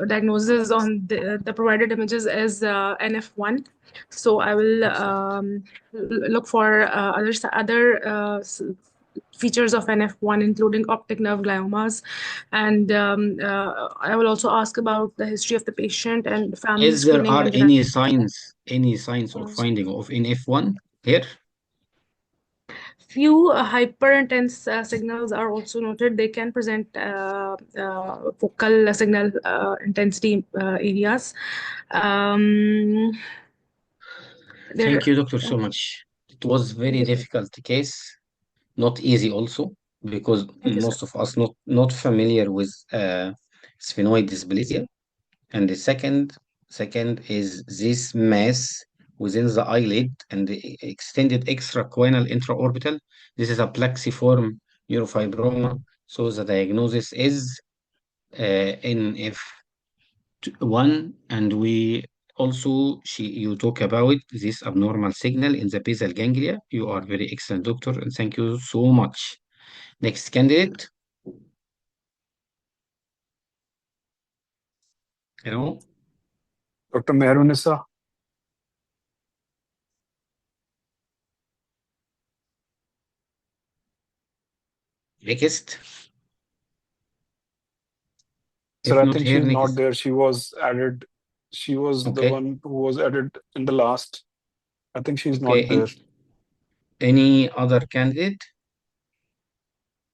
diagnosis on the provided images is NF1. So I will look for other features of NF1, including optic nerve gliomas, and I will also ask about the history of the patient and family Is there screening are and any genetic. signs or finding of NF1 here? Few hyperintense signals are also noted. They can present focal signal intensity areas. Thank you, doctor, so much. It was very difficult case, not easy also, because Thank you, sir. most of us not familiar with sphenoid dysplasia. And the second is this mass within the eyelid and the extended extracorneal intraorbital. This is a plexiform neurofibroma. So the diagnosis is NF1, and we also you talk about this abnormal signal in the basal ganglia. You are very excellent, doctor, and thank you so much. Next candidate. Hello. Dr. Mehrunissa. Next. Sir, If I not think here, she's not next. there. She was added. She was the Okay. one who was added in the last. I think she's Okay. not there. Any other candidate?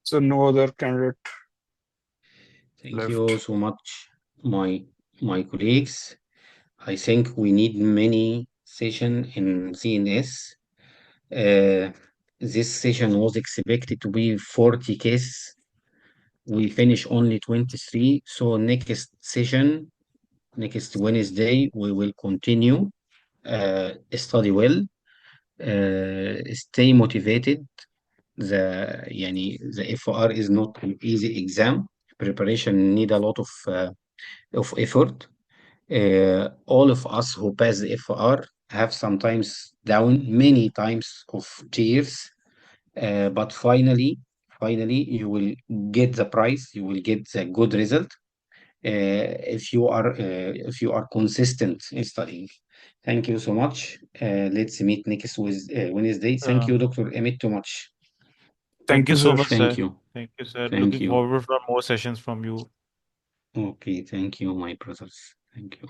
So no other candidate Thank left. you so much, my colleagues. I think we need many session in CNS. this session was expected to be 40 cases. We finish only 23. So next session, next Wednesday, we will continue. Study well. Stay motivated. The FR is not an easy exam. Preparation need a lot of effort. All of us who pass the FR have sometimes down, many times of tears, but finally you will get the prize, you will get the good result if you are consistent in studying. Thank you so much. Let's meet next Wednesday. Thank Uh, you, Dr. Emmett, too much. Thank you, so sir. much, Thank sir. you. Thank you, sir. Thank Looking you. forward for more sessions from you. Okay, thank you, my brothers. Thank you.